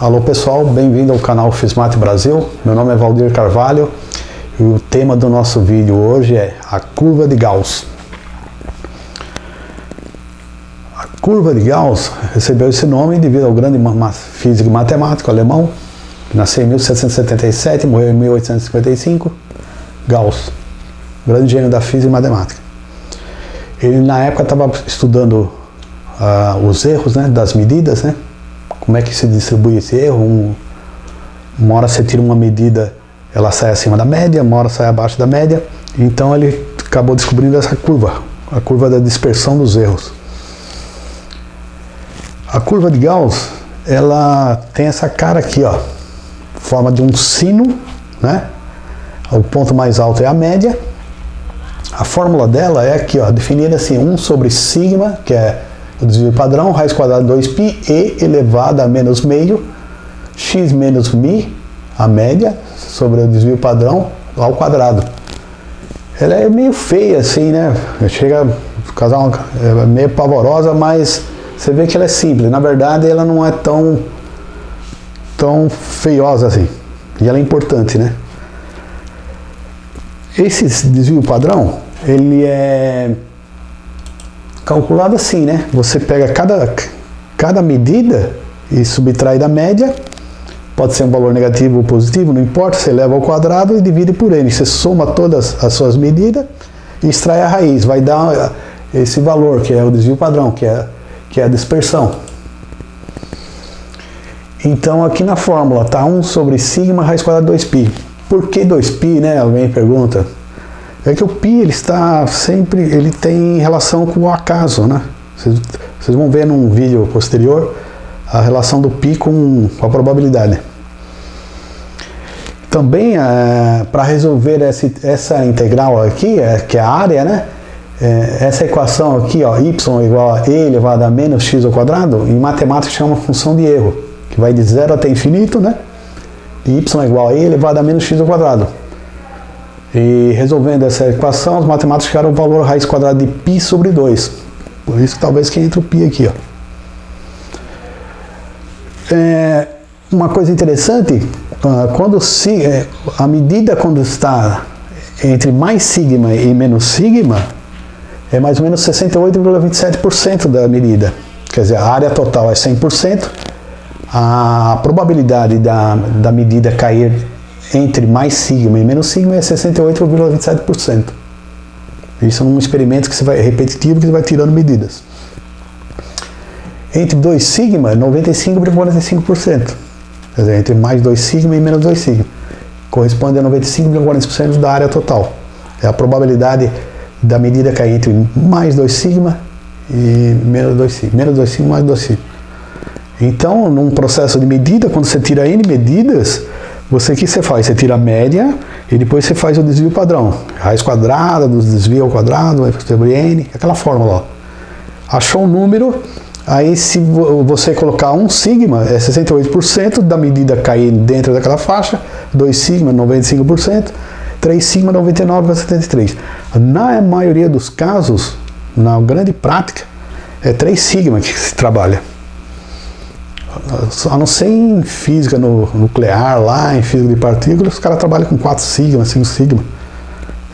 Alô pessoal, bem-vindo ao canal Fismate Brasil. Meu nome é Valdir Carvalho e o tema do nosso vídeo hoje é a curva de Gauss. A curva de Gauss recebeu esse nome devido ao grande físico e matemático alemão que nasceu em 1777 e morreu em 1855, Gauss, grande gênio da física e matemática. Ele na época estava estudando os erros, né, das medidas, né? Como é que se distribui esse erro? Uma hora você tira uma medida, ela sai acima da média, uma hora sai abaixo da média. Então ele acabou descobrindo essa curva, a curva da dispersão dos erros. A curva de Gauss, ela tem essa cara aqui, ó, forma de um sino, né? O ponto mais alto é a média. A fórmula dela é aqui, ó, definida assim, 1 sobre sigma, que é o desvio padrão, raiz quadrada de 2π, e elevado a menos meio, x menos mi, a média, sobre o desvio padrão, ao quadrado. Ela é meio feia assim, né? Chega a causar é meio pavorosa, mas você vê que ela é simples. Na verdade, ela não é tão feiosa assim. E ela é importante, né? Esse desvio padrão, ele é calculado assim, né? Você pega cada medida e subtrai da média, pode ser um valor negativo ou positivo, não importa, você leva ao quadrado e divide por n. Você soma todas as suas medidas e extrai a raiz, vai dar esse valor, que é o desvio padrão, que é a dispersão. Então aqui na fórmula está 1 sobre sigma raiz quadrada de 2π. Por que 2π, né? Alguém pergunta. É que o π ele tem relação com o acaso, né? Vocês vão ver num vídeo posterior a relação do π com a probabilidade. Também, para resolver essa integral aqui, que é a área, né? Essa equação aqui, ó, y igual a e elevado a menos x ao quadrado, em matemática chama função de erro, que vai de 0 até infinito, né? E y igual a e elevado a menos x ao quadrado. E resolvendo essa equação, os matemáticos chegaram ao valor raiz quadrada de π sobre 2. Por isso que talvez que entre o π aqui, ó. Uma coisa interessante, a medida quando está entre mais sigma e menos sigma, é mais ou menos 68,27% da medida. Quer dizer, a área total é 100%, a probabilidade da medida cair entre mais sigma e menos sigma é 68,27%. Isso é um experimento repetitivo que você vai tirando medidas. Entre 2 sigma, 95,45%. Quer dizer, entre mais 2 sigma e menos 2 sigma. Corresponde a 95,40% da área total. É a probabilidade da medida cair entre mais 2 sigma e menos 2 sigma. Menos 2 sigma, mais 2 sigma. Então, num processo de medida, quando você tira n medidas, o que você faz? Você tira a média e depois você faz o desvio padrão. Raiz quadrada do desvio ao quadrado, sobre n, aquela fórmula, ó. Achou um número, aí se você colocar 1 sigma, é 68% da medida cair dentro daquela faixa, 2 sigma, 95%, 3 sigma, 99,73%. Na maioria dos casos, na grande prática, é 3 sigma que se trabalha. A não ser em física nuclear, lá em física de partículas, os caras trabalham com 4 sigma, 5 sigma,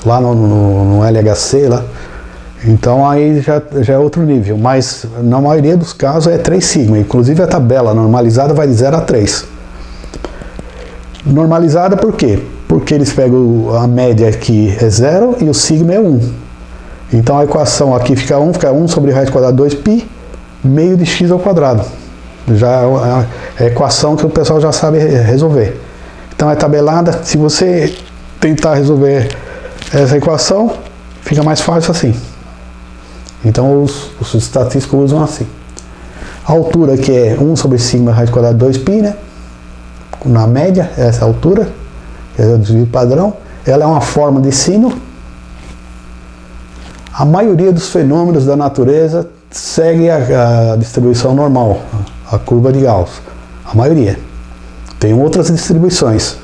lá no LHC, lá. Então aí já é outro nível, mas na maioria dos casos é 3 sigma, inclusive a tabela normalizada vai de 0 a 3. Normalizada por quê? Porque eles pegam a média aqui é 0 e o sigma é 1. Então a equação aqui fica 1 sobre raiz quadrada de 2π, meio de x ao quadrado. Já é a equação que o pessoal já sabe resolver. Então é tabelada. Se você tentar resolver essa equação, fica mais fácil assim. Então os estatísticos usam assim. A altura que é 1 sobre sigma raiz quadrada de 2π, né? Na média, essa altura, que é o desvio padrão, ela é uma forma de sino. A maioria dos fenômenos da natureza segue a distribuição normal, a curva de Gauss. A maioria. Tem outras distribuições.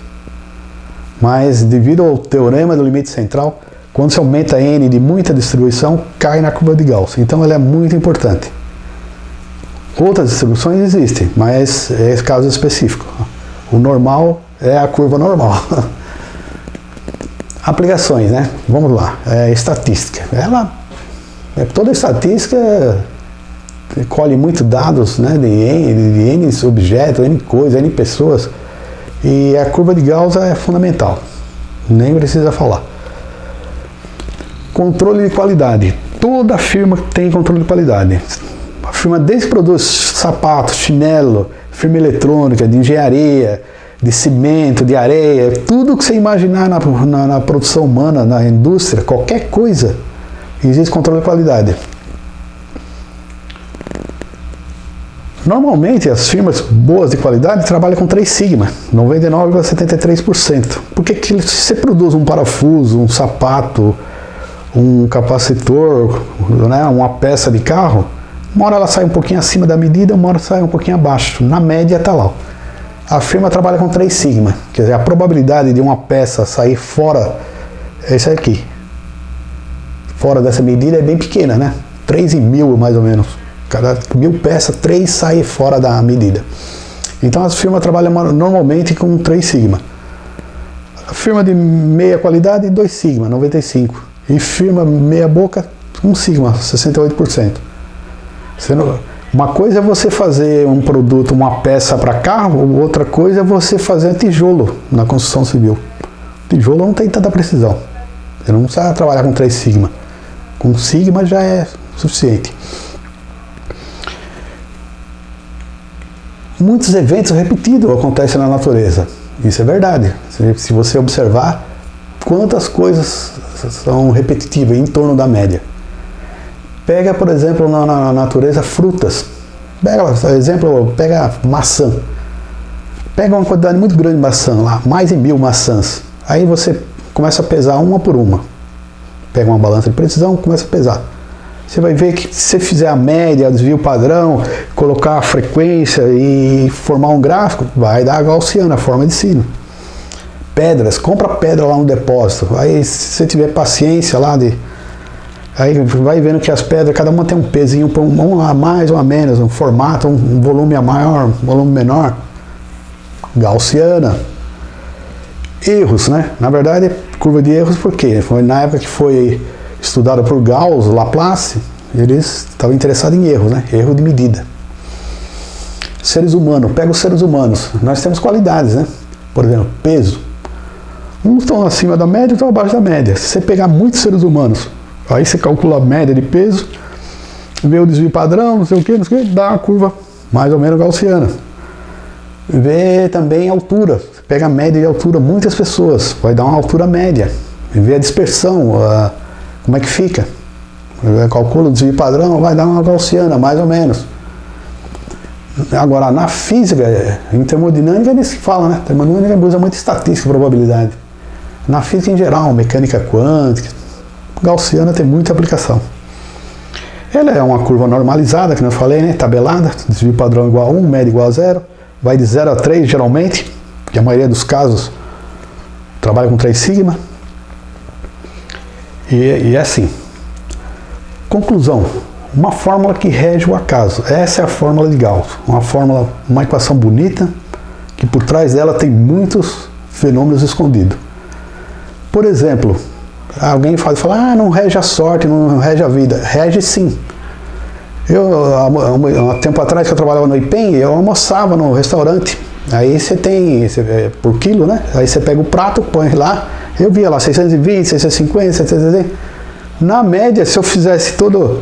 Mas devido ao teorema do limite central, quando se aumenta n de muita distribuição, cai na curva de Gauss. Então ela é muito importante. Outras distribuições existem, mas é esse caso específico. O normal é a curva normal. Aplicações, né? Vamos lá. Estatística. Toda estatística colhe muitos dados, né, de N objetos, N coisas, N pessoas. E a curva de Gauss é fundamental. Nem precisa falar. Controle de qualidade. Toda firma tem controle de qualidade. A firma desde que produz sapato, chinelo, firma eletrônica, de engenharia, de cimento, de areia, tudo que você imaginar na produção humana, na indústria, qualquer coisa, existe controle de qualidade. Normalmente as firmas boas de qualidade trabalham com 3 sigma, 99,73%. Porque se você produz um parafuso, um sapato, um capacitor, né, uma peça de carro, uma hora ela sai um pouquinho acima da medida, uma hora sai um pouquinho abaixo. Na média está lá. A firma trabalha com 3 sigma, quer dizer, a probabilidade de uma peça sair fora, é isso aqui. Fora dessa medida é bem pequena, né? 3 em 1000 mais ou menos. Cada 1000 peças, 3 saem fora da medida. Então as firmas trabalham normalmente com 3 sigma. A firma de meia qualidade, 2 sigma, 95. E firma meia boca, 1 sigma, 68%. Uma coisa é você fazer um produto, uma peça para carro, outra coisa é você fazer tijolo na construção civil. Tijolo não tem tanta precisão. Você não precisa trabalhar com 3 sigma. Com sigma já é suficiente. Muitos eventos repetidos acontecem na natureza. Isso é verdade. Se você observar quantas coisas são repetitivas em torno da média. Pega, por exemplo, na natureza, frutas. Pega maçã. Pega uma quantidade muito grande de maçã lá, mais de 1000 maçãs. Aí você começa a pesar uma por uma. Pega uma balança de precisão, começa a pesar. Você vai ver que se você fizer a média, o desvio padrão, colocar a frequência e formar um gráfico, vai dar a gaussiana, a forma de sino. Pedras, compra pedra lá no depósito. Aí se você tiver paciência lá aí vai vendo que as pedras, cada uma tem um pezinho, um a mais, um a menos, um formato, um volume a maior, um volume menor. Gaussiana. Erros, né? Na verdade, curva de erros, por quê? Foi na época que foi estudada por Gauss, Laplace, eles estavam interessados em erros, né? Erro de medida. Seres humanos, pega os seres humanos. Nós temos qualidades, né? Por exemplo, peso. Uns estão acima da média, outros abaixo da média. Se você pegar muitos seres humanos, aí você calcula a média de peso, vê o desvio padrão, não sei o que, dá uma curva mais ou menos gaussiana. Vê também a altura. Você pega a média de altura, muitas pessoas, vai dar uma altura média. Vê a dispersão, como é que fica. Calcula o desvio padrão, vai dar uma gaussiana, mais ou menos. Agora, na física, em termodinâmica, eles falam, né? Termodinâmica usa muito estatística e probabilidade. Na física em geral, mecânica quântica, gaussiana tem muita aplicação. Ela é uma curva normalizada, que eu falei, né? Tabelada, desvio padrão igual a 1, média igual a 0. Vai de 0 a 3, geralmente, que a maioria dos casos trabalha com 3 sigma. E é assim. Conclusão. Uma fórmula que rege o acaso. Essa é a fórmula de Gauss. Uma equação bonita, que por trás dela tem muitos fenômenos escondidos. Por exemplo, alguém fala, não rege a sorte, não rege a vida. Rege sim. Há tempo atrás que eu trabalhava no IPEM, eu almoçava no restaurante. Aí você tem, por quilo, né? Aí você pega o prato, põe lá. Eu via lá 620, 650, 770. Na média, se eu fizesse toda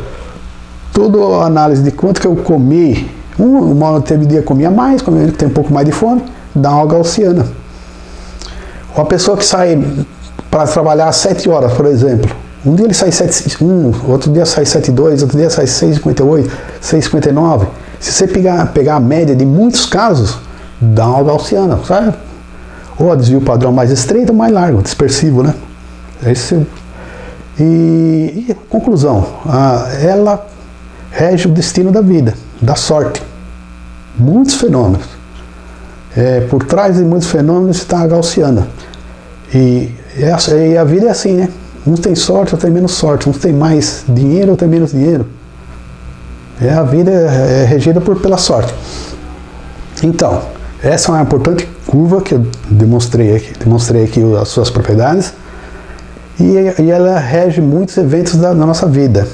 a análise de quanto que eu comi, uma hora teve dia comia mais, tem um pouco mais de fome, dá uma gaussiana. Uma pessoa que sai para trabalhar 7 horas, por exemplo, um dia ele sai 7,1, outro dia sai 7,2, outro dia sai 6,58, 6,59. Se você pegar a média de muitos casos, dá uma gaussiana, sabe? Ou a desvio padrão mais estreito ou mais largo, dispersivo, né? E conclusão, ela rege o destino da vida, da sorte. Muitos fenômenos. Por trás de muitos fenômenos está a gaussiana. E a vida é assim, né? Uns têm sorte, outros têm menos sorte. Uns têm mais dinheiro, outros têm menos dinheiro. A vida é regida pela sorte. Então, essa é uma importante curva que eu demonstrei aqui as suas propriedades, e ela rege muitos eventos da nossa vida.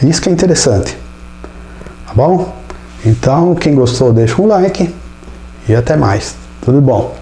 Isso que é interessante. Tá bom? Então, quem gostou, deixa um like e até mais. Tudo bom?